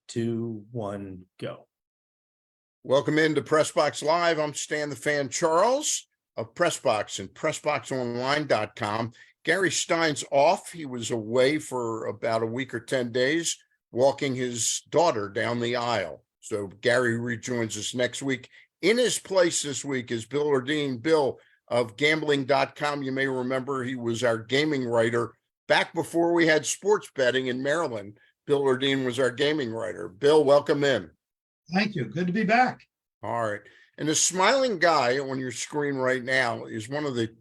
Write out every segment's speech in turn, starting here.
2, 1, go. Welcome into PressBox Live. I'm Stan the Fan Charles of PressBox and PressBoxOnline.com. Gary Stein's off. He was away for about a week or 10 days, walking his daughter down the aisle. So Gary rejoins us next week. In his place this week is Bill Ordine. Bill of gambling.com. You may remember he was our gaming writer back before we had sports betting in Maryland. Bill Ordine was our gaming writer. Bill, welcome in. Thank you. Good to be back. All right. And the smiling guy on your screen right now is one of the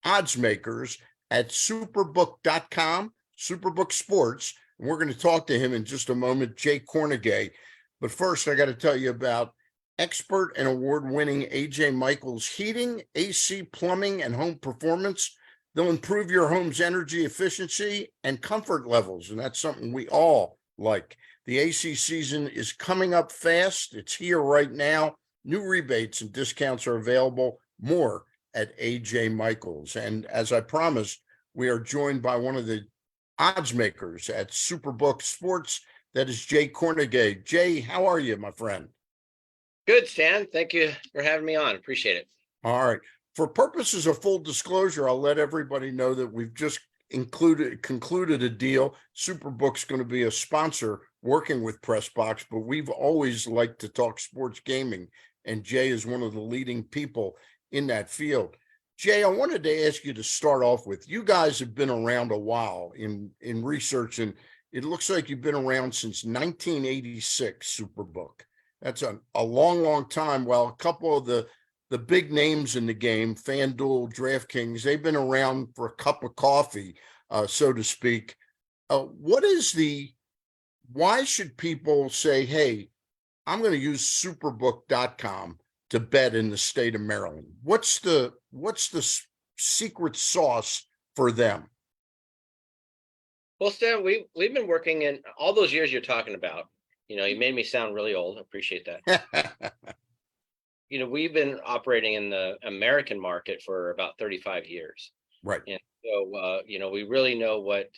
odds makers at SuperBook.com, SuperBook Sports. And we're going to talk to him in just a moment, Jay Kornegay. But first, I got to tell you about expert and award-winning AJ Michaels Heating, AC, Plumbing, and Home Performance. They'll improve your home's energy efficiency and comfort levels, and that's something we all like. The AC season is coming up fast. It's here right now. New rebates and discounts are available. More at AJ Michaels. And as I promised, we are joined by one of the odds makers at SuperBook Sports. That is Jay Kornegay. Jay, how are you, my friend? Good, Stan. Thank you for having me on. Appreciate it. All right. For purposes of full disclosure, I'll let everybody know that we've just concluded a deal. SuperBook's going to be a sponsor working with PressBox, but we've always liked to talk sports gaming, and Jay is one of the leading people in that field. Jay, I wanted to ask you to start off with, you guys have been around a while in research, and it looks like you've been around since 1986, SuperBook. That's a long, long time. While a couple of the big names in the game, FanDuel, DraftKings, they've been around for a cup of coffee, so to speak. Why should people say, hey, I'm going to use superbook.com to bet in the state of Maryland? What's the secret sauce for them? Well, Stan, we've been working in all those years you're talking about. You know, you made me sound really old. I appreciate that. You know, we've been operating in the American market for about 35 years. Right. And so, you know, we really know what,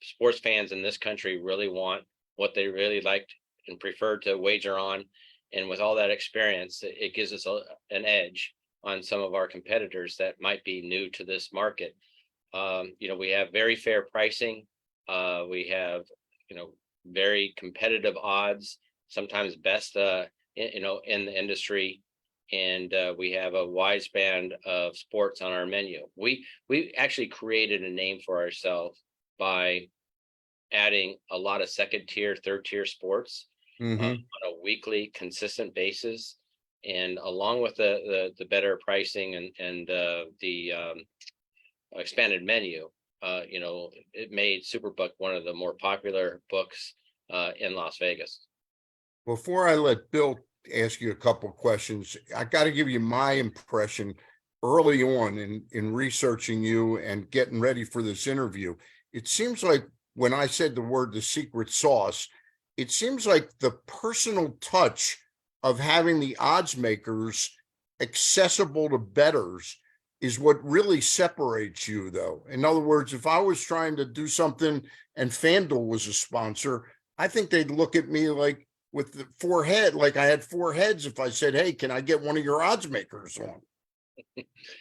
sports fans in this country really want, what they really liked and prefer to wager on. And with all that experience, it gives us an edge on some of our competitors that might be new to this market. We have very fair pricing. We have, very competitive odds, sometimes best, in the industry. And we have a wide span of sports on our menu. We actually created a name for ourselves by adding a lot of second tier, third tier sports on a weekly consistent basis. And along with the better pricing and the expanded menu, it made SuperBook one of the more popular books in Las Vegas. Before I let Bill ask you a couple of questions, I got to give you my impression early on in researching you and getting ready for this interview. It seems like when I said the word the secret sauce, it seems like the personal touch of having the odds makers accessible to bettors is what really separates you, though. In other words, if I was trying to do something and FanDuel was a sponsor, I think they'd look at me like with the forehead, like I had four heads if I said, hey, can I get one of your odds makers on?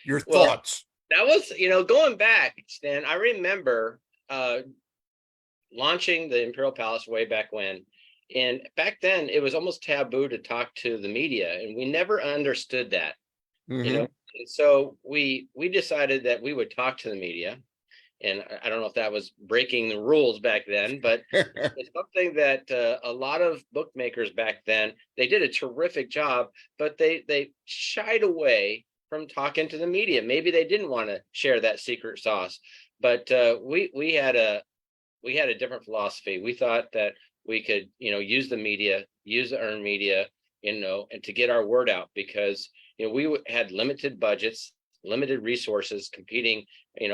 Your thoughts? That was, going back, Stan, I remember launching the Imperial Palace way back when. And back then, it was almost taboo to talk to the media, and we never understood that. And so we decided that we would talk to the media, and I don't know if that was breaking the rules back then, but it's something that a lot of bookmakers back then, they did a terrific job, but they shied away from talking to the media. Maybe they didn't want to share that secret sauce, but we had a different philosophy. We thought that we could, use the media, use the earned media, and to get our word out, because we had limited budgets, limited resources, competing,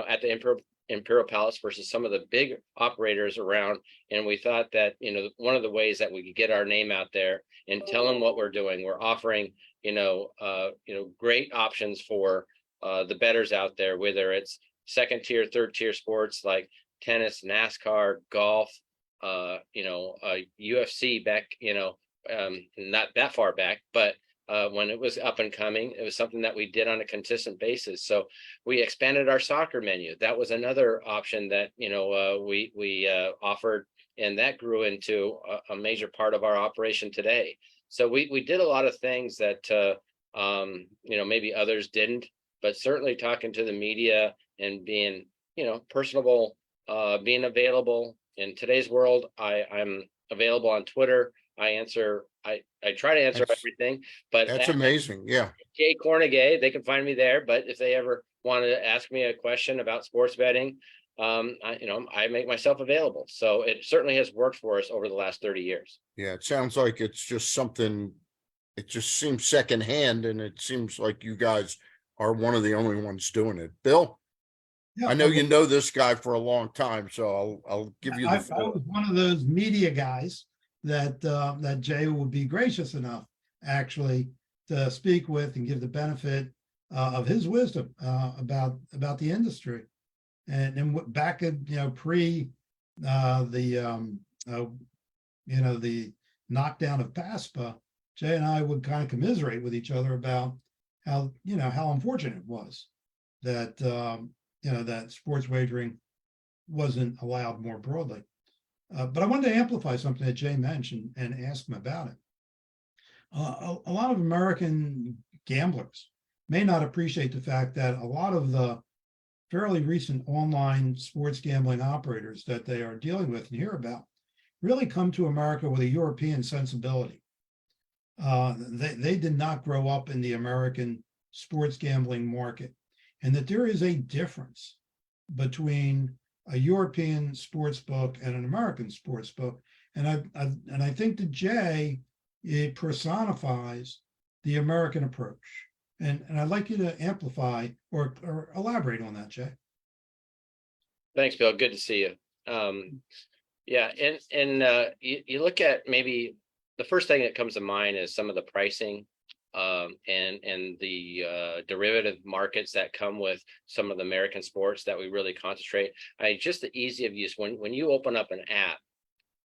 at the Imperial Palace versus some of the big operators around. And we thought that, one of the ways that we could get our name out there and tell them what we're doing, we're offering, great options for the bettors out there, whether it's second tier, third tier sports like tennis, NASCAR, golf, UFC back, not that far back, but when it was up and coming, it was something that we did on a consistent basis. So we expanded our soccer menu. That was another option that we offered, and that grew into a major part of our operation today. So we did a lot of things that maybe others didn't, but certainly talking to the media and being personable, being available in today's world. I'm available on Twitter. I try to answer everything, but That's amazing. Yeah. Jay Kornegay, they can find me there. But if they ever want to ask me a question about sports betting, I make myself available. So it certainly has worked for us over the last 30 years. Yeah. It sounds like it's just something, it just seems secondhand, and it seems like you guys are one of the only ones doing it. Bill? Yeah, I know you know this guy for a long time, so I'll give you the I floor. was one of those media guys that Jay would be gracious enough actually to speak with and give the benefit of his wisdom about the industry. And back at pre the knockdown of PASPA, Jay and I would kind of commiserate with each other about how unfortunate it was that that sports wagering wasn't allowed more broadly. But I wanted to amplify something that Jay mentioned and ask him about it. A lot of American gamblers may not appreciate the fact that a lot of the fairly recent online sports gambling operators that they are dealing with and hear about really come to America with a European sensibility. They did not grow up in the American sports gambling market, and that there is a difference between a European sports book and an American sports book. And I think that Jay, it personifies the American approach. And I'd like you to amplify or elaborate on that, Jay. Thanks, Bill. Good to see you. You look at maybe the first thing that comes to mind is some of the pricing and the derivative markets that come with some of the American sports that we really concentrate. Just the ease of use. When you open up an app,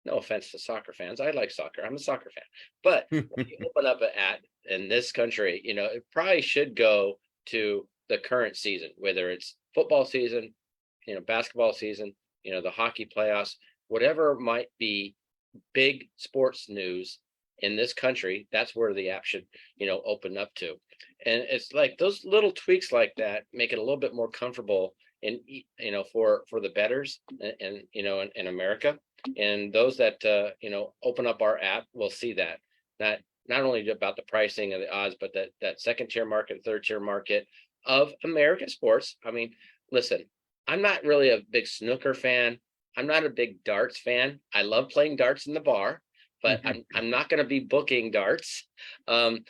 no offense to soccer fans, I like soccer, I'm a soccer fan, but when you open up an app in this country, it probably should go to the current season, whether it's football season, basketball season, the hockey playoffs, whatever might be big sports news in this country. That's where the app should open up to. And it's like those little tweaks like that make it a little bit more comfortable in for the bettors and in America, and those that open up our app will see that not only about the pricing and the odds, but that second tier market, third tier market of American sports. I mean, listen, I'm not really a big snooker fan. I'm not a big darts fan. I love playing darts in the bar, but I'm not going to be booking darts. And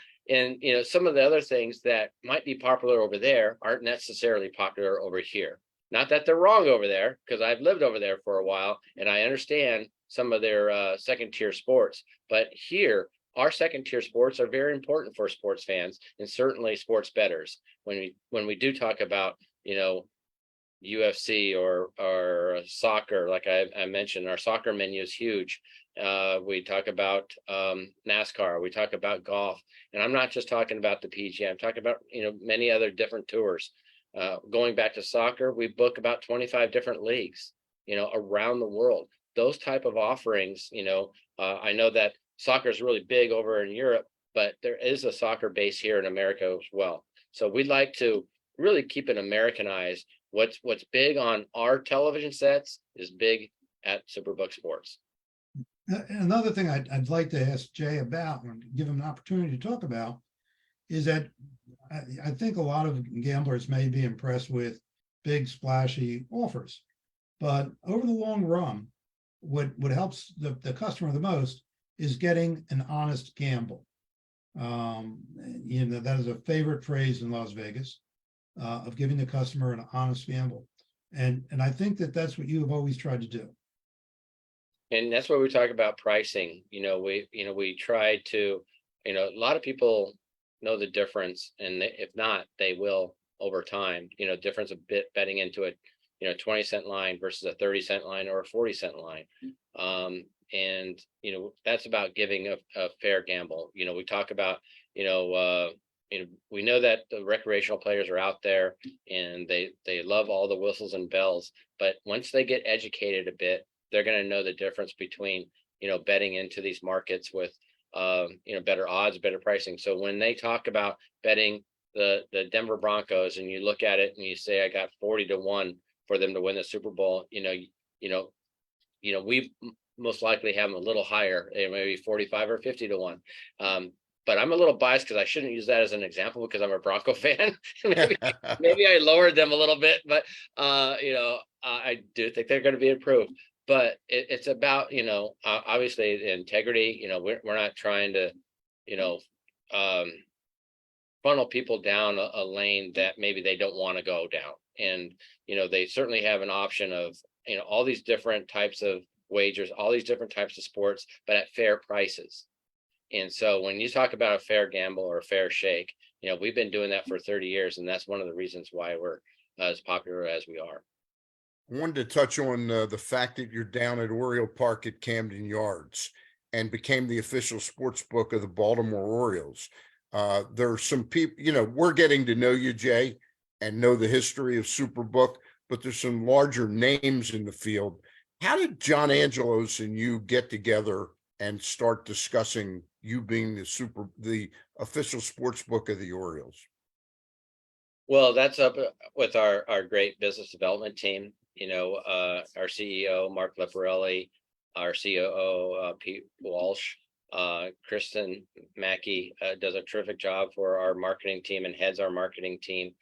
some of the other things that might be popular over there aren't necessarily popular over here. Not that they're wrong over there, because I've lived over there for a while and I understand some of their second tier sports. But here, our second tier sports are very important for sports fans and certainly sports bettors. When we do talk about UFC or soccer, like I mentioned, our soccer menu is huge. We talk about NASCAR, we talk about golf, and I'm not just talking about the PGA. I'm talking about many other different tours. Going back to soccer, we book about 25 different leagues around the world. Those type of offerings, I know that soccer is really big over in Europe, but there is a soccer base here in America as well. So we'd like to really keep it Americanized. What's big on our television sets is big at SuperBook Sports. Another thing I'd like to ask Jay about and give him an opportunity to talk about is that I think a lot of gamblers may be impressed with big splashy offers, but over the long run, what helps the customer the most is getting an honest gamble. That is a favorite phrase in Las Vegas, of giving the customer an honest gamble. And I think that that's what you have always tried to do. And that's where we talk about pricing. We try to, a lot of people know the difference, and if not, they will over time. Difference of betting into a 20-cent line versus a 30-cent line or a 40-cent line. And that's about giving a fair gamble. We talk about, we know that the recreational players are out there and they love all the whistles and bells, but once they get educated a bit, they're going to know the difference between, betting into these markets with, better odds, better pricing. So when they talk about betting the Denver Broncos and you look at it and you say, I got 40-1 for them to win the Super Bowl, we most likely have them a little higher, maybe 45 or 50-1. But I'm a little biased because I shouldn't use that as an example because I'm a Bronco fan. maybe I lowered them a little bit, but I do think they're going to be improved. But it's about obviously the integrity. We're not trying to funnel people down a lane that maybe they don't want to go down. And they certainly have an option of all these different types of wagers, all these different types of sports, but at fair prices. And so when you talk about a fair gamble or a fair shake, we've been doing that for 30 years, and that's one of the reasons why we're as popular as we are. I wanted to touch on the fact that you're down at Oriole Park at Camden Yards and became the official sports book of the Baltimore Orioles. There are some people, we're getting to know you, Jay, and know the history of SuperBook, but there's some larger names in the field. How did John Angelos and you get together and start discussing you being the official sports book of the Orioles? Well, that's up with our great business development team. Our CEO, Mark Leporelli, our COO, Pete Walsh, Kristen Mackey does a terrific job for our marketing team and heads our marketing team.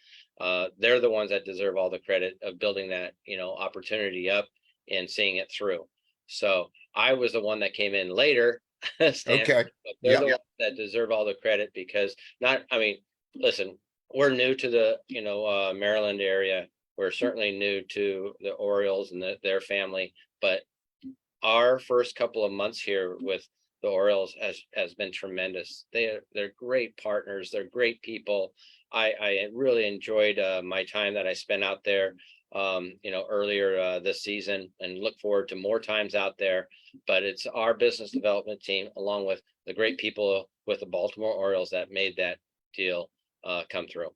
They're the ones that deserve all the credit of building that, opportunity up and seeing it through. So I was the one that came in later. Okay. But they're the ones that deserve all the credit because listen, we're new to the, Maryland area. We're certainly new to the Orioles and their family, but our first couple of months here with the Orioles has been tremendous. They're great partners. They're great people. I really enjoyed my time that I spent out there, earlier this season, and look forward to more times out there. But it's our business development team, along with the great people with the Baltimore Orioles, that made that deal come through.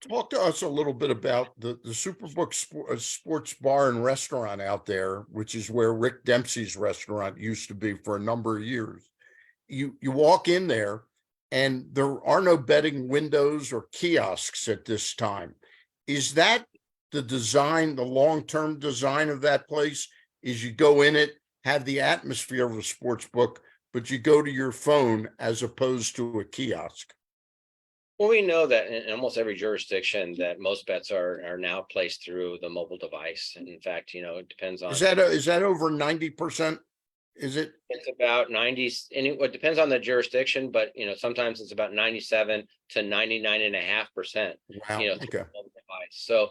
Talk to us a little bit about the SuperBook Sports Bar and Restaurant out there, which is where Rick Dempsey's restaurant used to be for a number of years. You walk in there and there are no betting windows or kiosks at this time. Is that the design, the long-term design of that place? Is you go in it, have the atmosphere of a sports book, but you go to your phone as opposed to a kiosk? Well, we know that in almost every jurisdiction that most bets are now placed through the mobile device. And in fact, it depends on. Is that over 90%? Is it? It's about 90, and it depends on the jurisdiction, but sometimes it's about 97 to 99.5%. Wow. Okay. Mobile device. So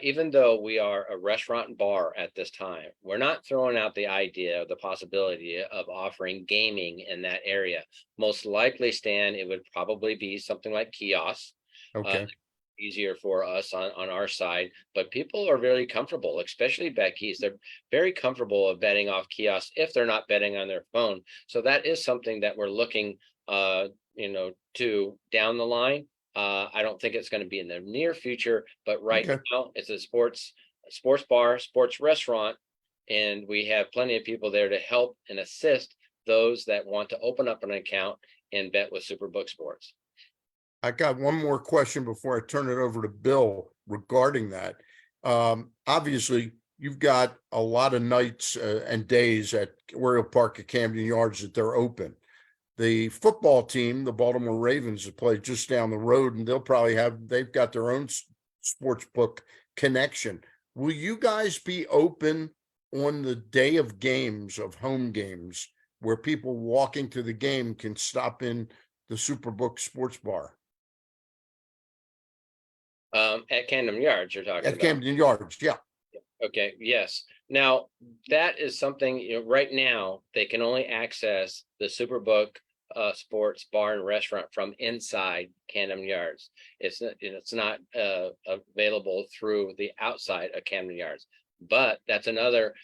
even though we are a restaurant and bar at this time, we're not throwing out the idea of the possibility of offering gaming in that area. Most likely, Stan, it would probably be something like kiosks. Okay. Easier for us on our side, but people are very comfortable, especially Becky's. They're very comfortable of betting off kiosks if they're not betting on their phone. So that is something that we're looking, to down the line. I don't think it's going to be in the near future, but right now it's a sports bar, sports restaurant, and we have plenty of people there to help and assist those that want to open up an account and bet with SuperBook Sports. I got one more question before I turn it over to Bill regarding that. Obviously, you've got a lot of nights and days at Oriole Park at Camden Yards that they're open. The football team, the Baltimore Ravens, have played just down the road, and they've got their own sports book connection. Will you guys be open on the day of games, of home games, where people walking to the game can stop in the SuperBook Sports Bar? At Camden Yards, you're talking At about. Camden Yards, yeah. Okay, yes. Now, that is something, right now, they can only access the SuperBook sports bar and restaurant from inside Camden Yards. It's not available through the outside of Camden Yards, but that's another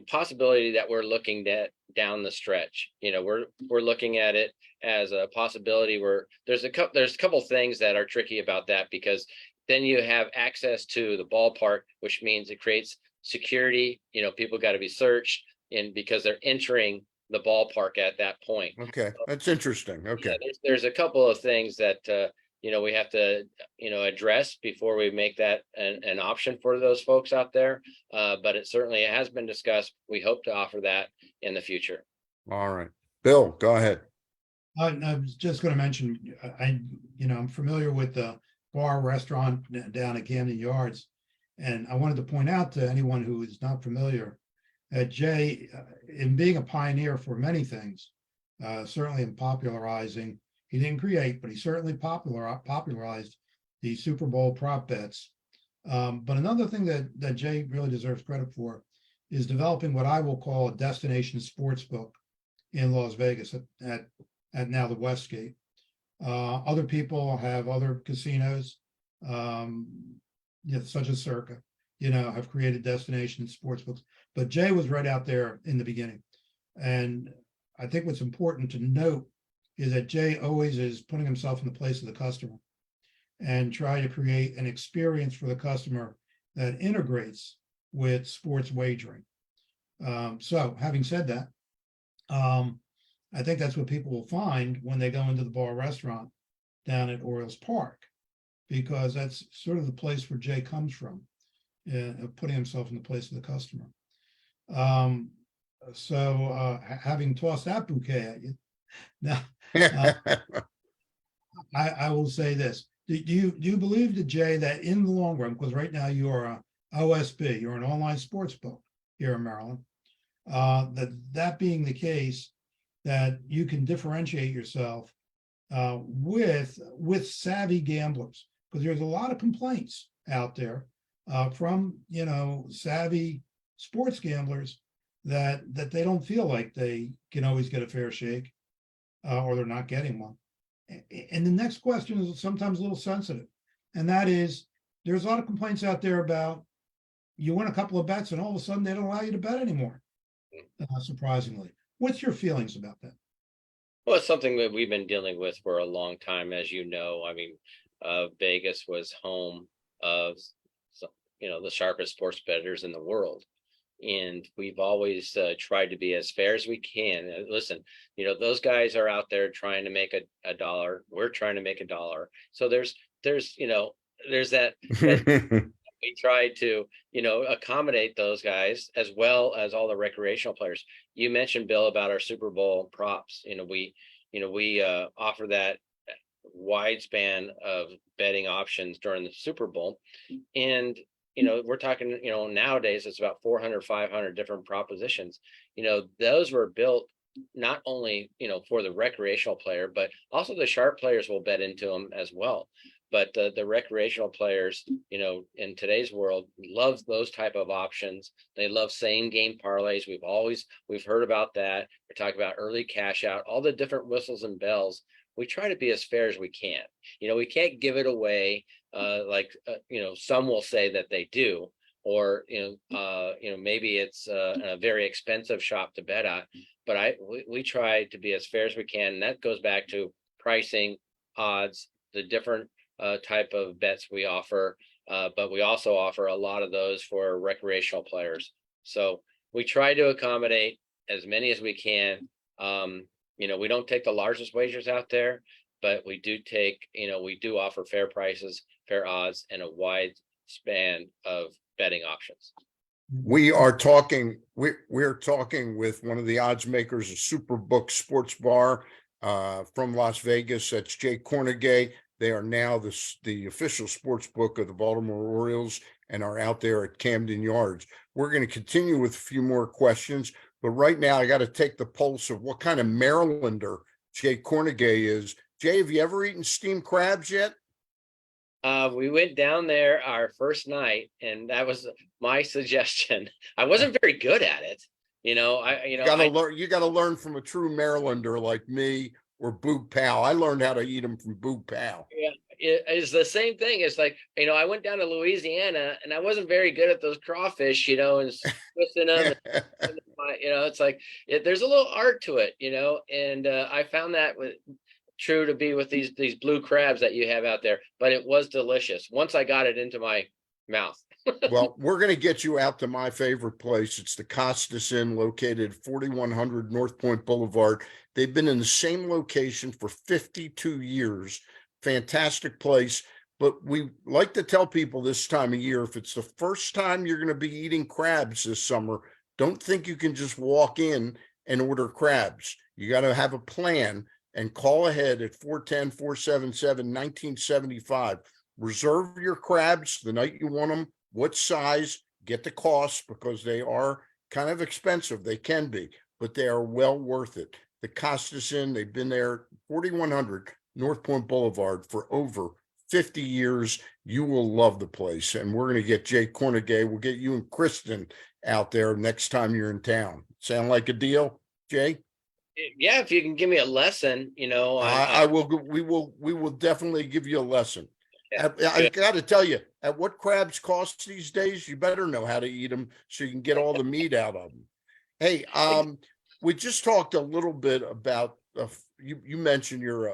possibility that we're looking at down the stretch. We're looking at it as a possibility where there's a couple things that are tricky about that, because then you have access to the ballpark, which means it creates security. People got to be searched, and because they're entering the ballpark at that point. Okay, that's interesting. Okay. Yeah, there's a couple of things that we have to address before we make that an option for those folks out there. But it certainly has been discussed. We hope to offer that in the future. All right, Bill, go ahead. I was just going to mention, I'm familiar with the bar restaurant down at Camden Yards, and I wanted to point out to anyone who is not familiar that Jay, in being a pioneer for many things, certainly in popularizing, he didn't create, but he certainly popularized the Super Bowl prop bets. But another thing that Jay really deserves credit for is developing what I will call a destination sports book in Las Vegas at now the Westgate. Other people have other casinos, such as Circa, have created destination sports books. But Jay was right out there in the beginning. And I think what's important to note is that Jay always is putting himself in the place of the customer and try to create an experience for the customer that integrates with sports wagering. So having said that, I think that's what people will find when they go into the bar restaurant down at Orioles Park, because that's sort of the place where Jay comes from, putting himself in the place of the customer. Having tossed that bouquet at you, now I will say this. Do you believe, that Jay, that in the long run, because right now you are a OSB, you're an online sports book here in Maryland, that being the case, that you can differentiate yourself with savvy gamblers, because there's a lot of complaints out there from savvy sports gamblers that they don't feel like they can always get a fair shake, or they're not getting one. And the next question is sometimes a little sensitive, and that is, there's a lot of complaints out there about you win a couple of bets and all of a sudden they don't allow you to bet anymore, surprisingly. What's your feelings about that? Well, it's something that we've been dealing with for a long time, as you know. I mean, Vegas was home of the sharpest sports bettors in the world, and we've always tried to be as fair as we can. Listen, those guys are out there trying to make a dollar. We're trying to make a dollar. So there's that we try to accommodate those guys as well as all the recreational players. You mentioned, Bill, about our Super Bowl props. We offer that wide span of betting options during the Super Bowl, and we're talking, nowadays it's about 400, 500 different propositions. Those were built not only, for the recreational player, but also the sharp players will bet into them as well. But the recreational players, in today's world, love those type of options. They love same game parlays. We've heard about that. We're talking about early cash out, all the different whistles and bells. We try to be as fair as we can. We can't give it away some will say that they do, or maybe it's a very expensive shop to bet at. But we try to be as fair as we can, and that goes back to pricing, odds, the different type of bets we offer, but we also offer a lot of those for recreational players. So we try to accommodate as many as we can. We don't take the largest wagers out there, but we do offer fair prices, fair odds, and a wide span of betting options. We're talking with one of the odds makers of SuperBook Sports Bar from Las Vegas. That's Jay Kornegay. They are now the official sports book of the Baltimore Orioles and are out there at Camden Yards. We're going to continue with a few more questions, but right now I got to take the pulse of what kind of Marylander Jay Kornegay is. Jay, have you ever eaten steamed crabs yet? We went down there our first night, and that was my suggestion. I wasn't very good at it. You gotta learn from a true Marylander like me or Boog Powell. I learned how to eat them from Boog Powell. Yeah, it's the same thing. It's like, I went down to Louisiana and I wasn't very good at those crawfish, and twisting them. It's like there's a little art to it, and I found that true to be with these blue crabs that you have out there. But it was delicious once I got it into my mouth. Well, we're going to get you out to my favorite place. It's the Costas Inn, located at 4100 North Point Boulevard. They've been in the same location for 52 years. Fantastic place. But we like to tell people this time of year, if it's the first time you're going to be eating crabs this summer, don't think you can just walk in and order crabs. You got to have a plan and call ahead at 410-477-1975. Reserve your crabs the night you want them, what size, get the cost, because they are kind of expensive. They can be, but they are well worth it. The Costas Inn, they've been there, 4100 North Point Boulevard, for over 50 years. You will love the place. And we're going to get Jay Kornegay. We'll get you and Kristen out there next time you're in town. Sound like a deal, Jay? Yeah, if you can give me a lesson, I will. We will definitely give you a lesson. I got to tell you, at what crabs cost these days, you better know how to eat them so you can get all the meat out of them. Hey, we just talked a little bit about you mentioned you're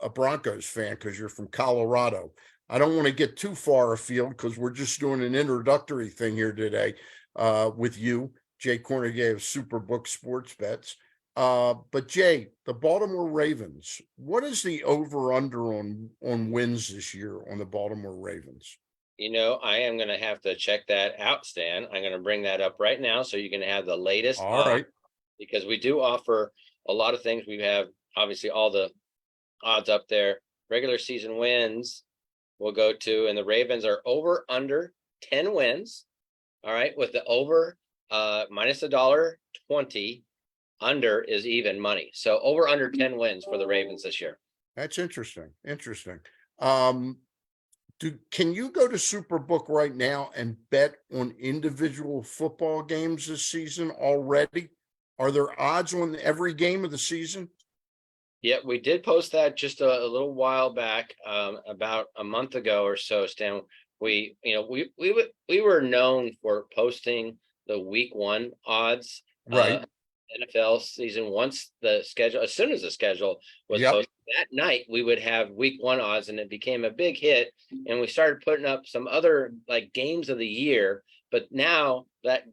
a Broncos fan because you're from Colorado. I don't want to get too far afield because we're just doing an introductory thing here today with you, Jay Kornegay of SuperBook Sports Bets. But Jay, the Baltimore Ravens, what is the over-under on wins this year on the Baltimore Ravens? I am going to have to check that out, Stan. I'm going to bring that up right now so you can have the latest. All right. Because we do offer a lot of things. We have obviously all the odds up there. Regular season wins we'll go to, and the Ravens are over under 10 wins. All right, with the over minus $1.20. Under is even money. So over under 10 wins for the Ravens this year. That's interesting. Can you go to SuperBook right now and bet on individual football games this season already? Are there odds on every game of the season? Yeah, we did post that just a little while back, about a month ago or so, Stan. We were known for posting the week 1 odds. Right. NFL season, as soon as the schedule was posted, that night we would have week 1 odds, and it became a big hit. And we started putting up some other like games of the year. But now that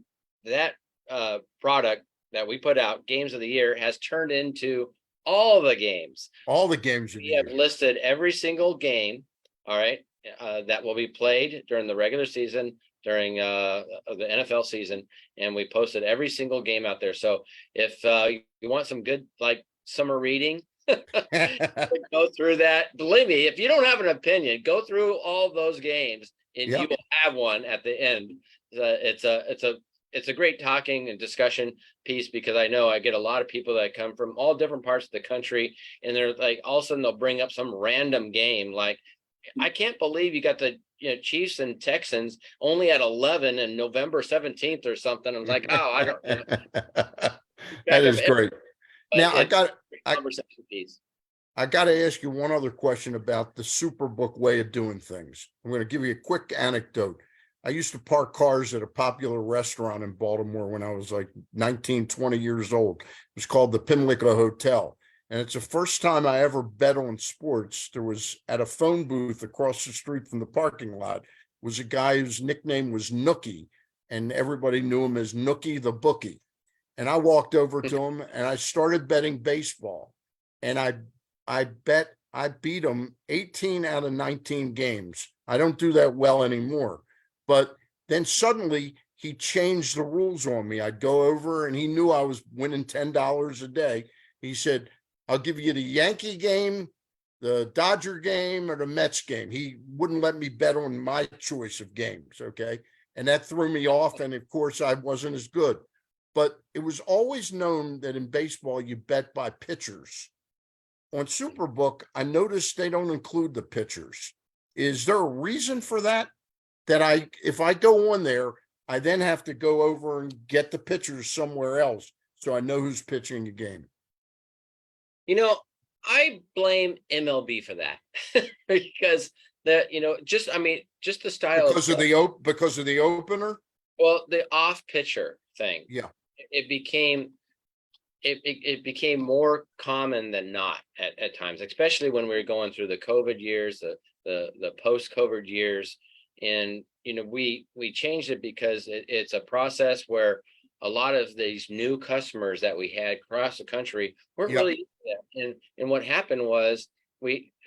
product that we put out, games of the year, has turned into all the games. All the games we have listed every single game. All right, that will be played during the regular season, during the NFL season, and we posted every single game out there. So if you want some good summer reading, go through that. Believe me, if you don't have an opinion, go through all those games, and you will have one at the end. It's a great talking and discussion piece, because I know I get a lot of people that come from all different parts of the country, and they're like, all of a sudden they'll bring up some random game like, I can't believe you got the Chiefs and Texans only at 11 and November 17th or something. I was like, oh, I don't know. That is great. Now I got to ask you one other question about the SuperBook way of doing things. I'm going to give you a quick anecdote. I used to park cars at a popular restaurant in Baltimore when I was like 19, 20 years old. It was called the Pimlico Hotel. And it's the first time I ever bet on sports. There was, at a phone booth across the street from the parking lot, was a guy whose nickname was Nookie, and everybody knew him as Nookie the Bookie. And I walked over to him and I started betting baseball. And I beat him 18 out of 19 games. I don't do that well anymore. But then suddenly he changed the rules on me. I'd go over and he knew I was winning $10 a day. He said, I'll give you the Yankee game, the Dodger game, or the Mets game. He wouldn't let me bet on my choice of games, okay? And that threw me off, and of course I wasn't as good. But it was always known that in baseball you bet by pitchers. On SuperBook, I noticed they don't include the pitchers. Is there a reason for that? That if I go on there, I then have to go over and get the pitchers somewhere else so I know who's pitching the game. You know, I blame MLB for that because just the style Because of the opener. well, the off pitcher thing. Yeah. It became more common than not at times, especially when we were going through the COVID years, the post-COVID years. And, we changed it because it's a process where a lot of these new customers that we had across the country weren't Yep. really into that. And what happened was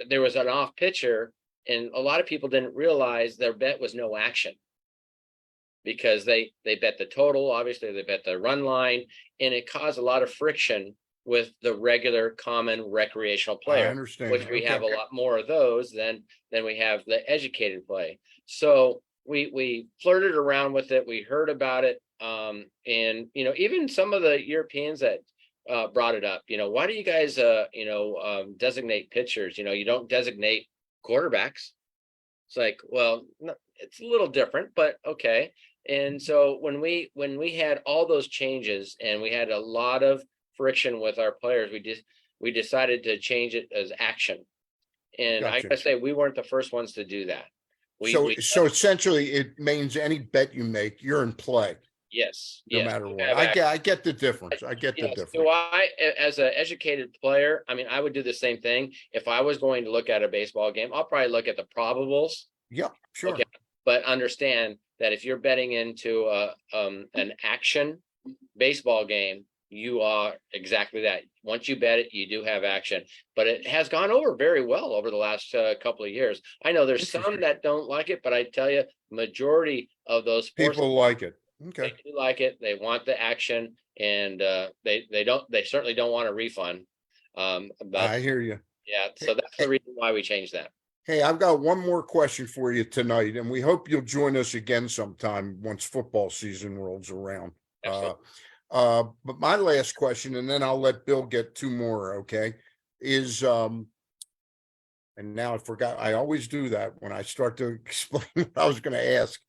there was an off pitcher, and a lot of people didn't realize their bet was no action, because they bet the total, obviously they bet the run line, and it caused a lot of friction with the regular common recreational I player, understand. which we have a Okay. lot more of those than we have the educated play. So we flirted around with it. We heard about it. And even some of the Europeans that brought it up, why do you guys designate pitchers? You don't designate quarterbacks. It's like, well, no, it's a little different, but okay. And so when we had all those changes and we had a lot of friction with our players, we decided to change it as action. And I Gotcha. gotta say, we weren't the first ones to do that. So essentially it means any bet you make, you're in play Yes, no yes, matter we what. have I get the difference. I get the yes. difference. Do I, as an educated player, I would do the same thing. If I was going to look at a baseball game, I'll probably look at the probables. Yeah, sure. Okay. But understand that if you're betting into an action baseball game, you are exactly that. Once you bet it, you do have action. But it has gone over very well over the last couple of years. I know there's some Interesting. that don't like it, but I tell you, majority of those sports People like it. they Okay. do like it. They want the action, and they certainly don't want a refund. But I hear you. yeah, so that's the reason why we changed that. Hey, I've got one more question for you tonight, and we hope you'll join us again sometime once football season rolls around. Absolutely. But my last question, and then I'll let Bill get two more, okay, is and now I forgot. I always do that when I start to explain what I was going to ask.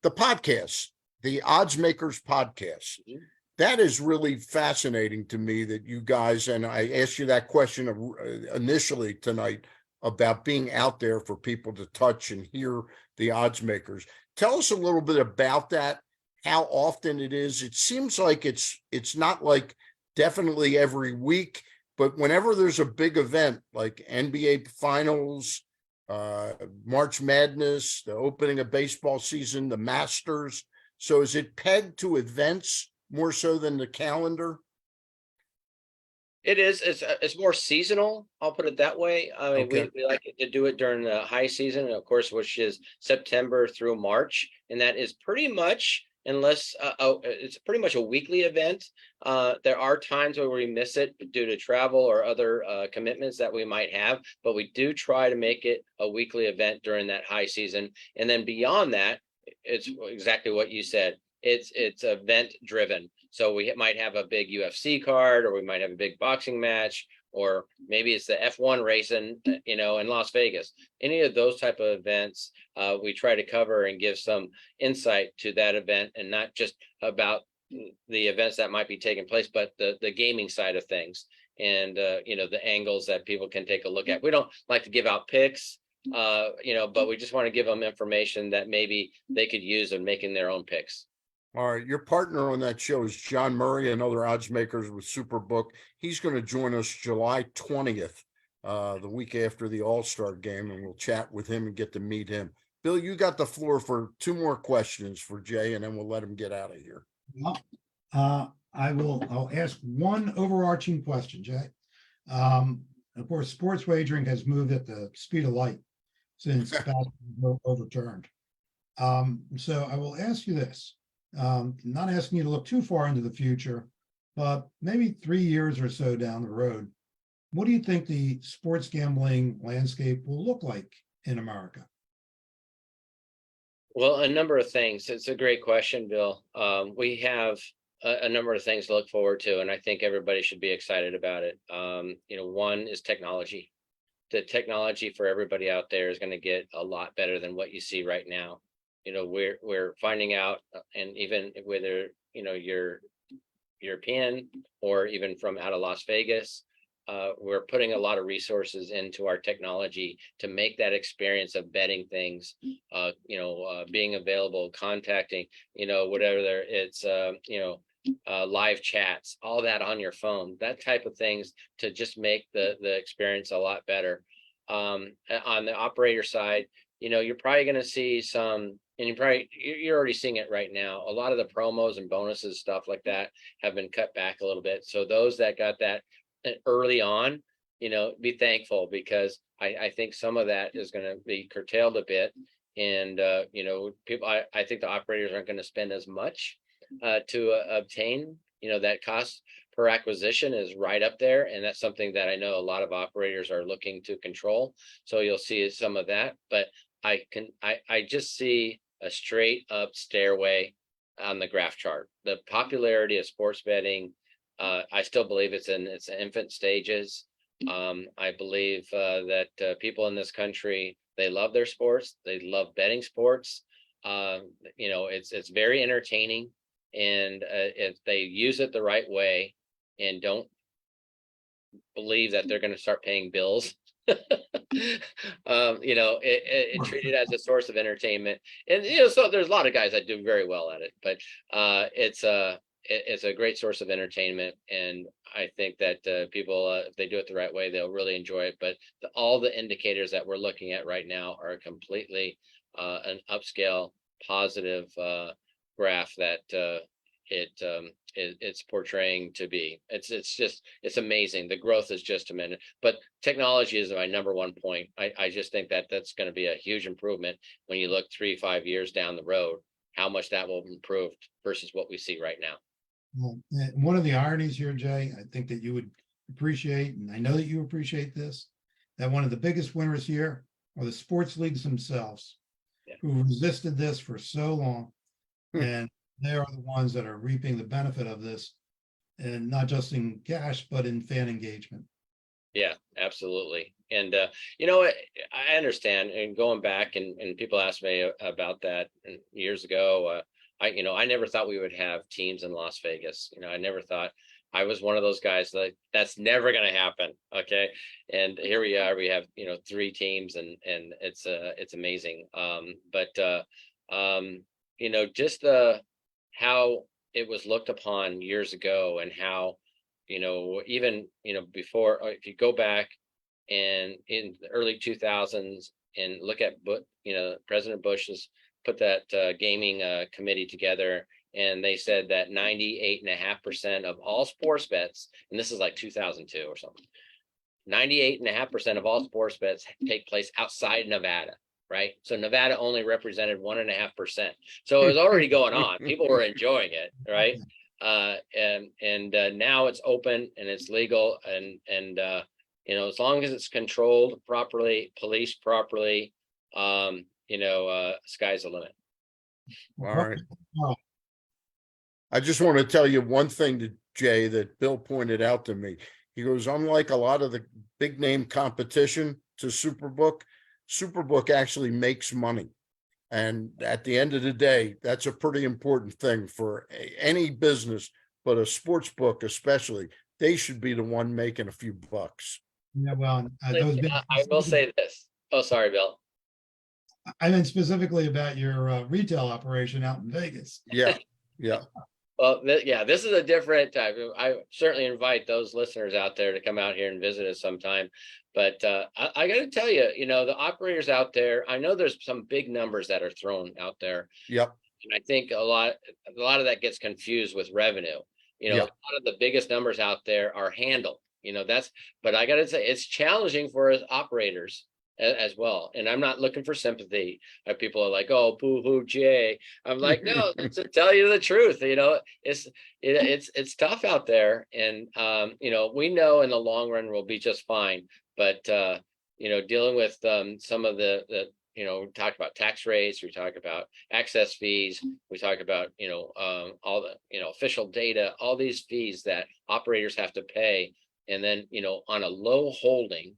The podcast, the Oddsmakers podcast. Mhm. That is really fascinating to me that you guys, and I asked you that question initially tonight about being out there for people to touch and hear the odds makers. Tell us a little bit about that, how often it is. It seems like it's not like definitely every week, but whenever there's a big event like NBA finals, March Madness, the opening of baseball season, the Masters. So is it pegged to events more so than the calendar? It is. It's more seasonal. I'll put it that way. Okay. We like to do it during the high season, of course, which is September through March, and that is pretty much, unless it's pretty much a weekly event. There are times where we miss it due to travel or other commitments that we might have, but we do try to make it a weekly event during that high season. And then beyond that, it's exactly what you said. It's event driven. So we might have a big UFC card, or we might have a big boxing match, or maybe it's the F1 racing, in Las Vegas. Any of those type of events, we try to cover and give some insight to that event, and not just about the events that might be taking place, but the gaming side of things, and the angles that people can take a look at. We don't like to give out picks, but we just want to give them information that maybe they could use in making their own picks. All right. Your partner on that show is John Murray, another odds makers with SuperBook. He's going to join us July 20th, the week after the All-Star game, and we'll chat with him and get to meet him. Bill, you got the floor for two more questions for Jay, and then we'll let him get out of here. Well, I'll ask one overarching question, Jay. Of course, sports wagering has moved at the speed of light since basketball overturned. So I will ask you this. Not asking you to look too far into the future, but maybe 3 years or so down the road, what do you think the sports gambling landscape will look like in America? Well, a number of things. It's a great question, Bill. We have a number of things to look forward to, and I think everybody should be excited about it. One is technology. The technology for everybody out there is going to get a lot better than what you see right now. we're finding out, and even whether, you're European or even from out of Las Vegas, we're putting a lot of resources into our technology to make that experience of betting things, being available, contacting, whatever it's, live chats, all that on your phone, that type of things to just make the experience a lot better. On the operator side, you're probably going to see some, and you're already seeing it right now. A lot of the promos and bonuses, stuff like that, have been cut back a little bit. So those that got that early on, be thankful, because I think some of that is going to be curtailed a bit. And, people, I think the operators aren't going to spend as much to obtain, that cost per acquisition is right up there. And that's something that I know a lot of operators are looking to control. So you'll see some of that, but I just see a straight up stairway on the graph chart. The popularity of sports betting, I still believe it's in its infant stages. I believe that people in this country, they love their sports. They love betting sports. It's very entertaining, and if they use it the right way and don't believe that they're going to start paying bills, treat it as a source of entertainment. And so there's a lot of guys that do very well at it, but it's a great source of entertainment. And I think that people, if they do it the right way, they'll really enjoy it. But all the indicators that we're looking at right now are completely an upscale positive graph that it's portraying to be. It's amazing. The growth is just tremendous. But technology is my number one point. I just think that that's going to be a huge improvement when you look 3-5 years down the road, how much that will improve versus what we see right now. Well, one of the ironies here, Jay, I think that you would appreciate, and I know that you appreciate this, that one of the biggest winners here are the sports leagues themselves, who resisted this for so long. And they are the ones that are reaping the benefit of this, and not just in cash, but in fan engagement. Yeah, absolutely. And, I understand, and going back and people ask me about that years ago, I never thought we would have teams in Las Vegas. I never thought. I was one of those guys that's never going to happen. Okay. And here we are, we have, 3 teams, and it's amazing. Just how it was looked upon years ago, and how, even, before, if you go back and in the early 2000s and look at, President Bush has put that gaming committee together, and they said that 98.5% of all sports bets, and this is like 2002 or something, 98.5% of all sports bets take place outside Nevada. Right. So Nevada only represented 1.5%. So it was already going on. People were enjoying it. Right. And now it's open and it's legal. And as long as it's controlled properly, policed properly, sky's the limit. All right. I just want to tell you one thing to Jay that Bill pointed out to me. He goes, unlike a lot of the big name competition to SuperBook actually makes money. And at the end of the day, that's a pretty important thing for any business, but a sports book especially. They should be the one making a few bucks. Yeah, well, I will say this. Oh, sorry, Bill. I meant specifically about your retail operation out in Vegas. Yeah. Well, this is a different type. I certainly invite those listeners out there to come out here and visit us sometime. But I got to tell you, the operators out there, I know there's some big numbers that are thrown out there. Yep. And I think a lot of that gets confused with revenue. A lot of the biggest numbers out there are handled. But I got to say, it's challenging for us operators as well. And I'm not looking for sympathy. People are like, oh, boo-hoo, Jay. I'm like, no, to tell you the truth, it's tough out there. And, we know in the long run we'll be just fine. But, dealing with some of the we talk about tax rates, we talk about access fees, we talk about, all the, official data, all these fees that operators have to pay. And then, on a low holding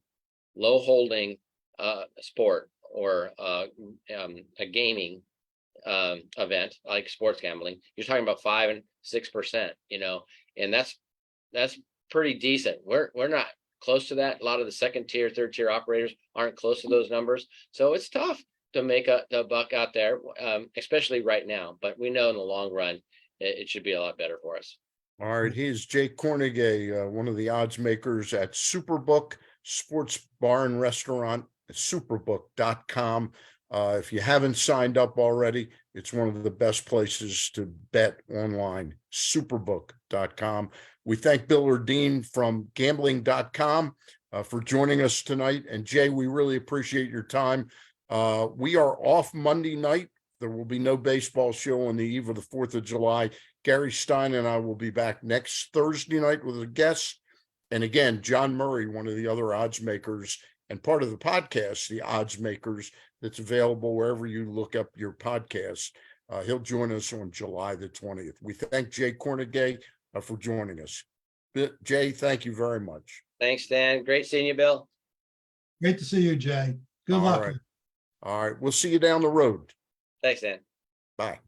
sport or a gaming event like sports gambling, you're talking about 5 and 6%, and that's pretty decent. We're not close to that. A lot of the second tier, third tier operators aren't close to those numbers. So it's tough to make a buck out there, especially right now. But we know in the long run, it should be a lot better for us. All right. Here's Jay Kornegay, one of the odds makers at SuperBook Sports Bar and Restaurant, superbook.com. If you haven't signed up already, it's one of the best places to bet online, superbook.com. We thank Bill Ordine from gambling.com for joining us tonight. And Jay, we really appreciate your time. We are off Monday night. There will be no baseball show on the eve of the 4th of July. Gary Stein and I will be back next Thursday night with a guest. And again, John Murray, one of the other odds makers and part of the podcast, The Odds Makers, that's available wherever you look up your podcast. He'll join us on July the 20th. We thank Jay Kornegay for joining us. Jay, thank you very much. Thanks, Dan. Great seeing you, Bill. Great to see you, Jay. Good luck. All right. We'll see you down the road. Thanks, Dan. Bye.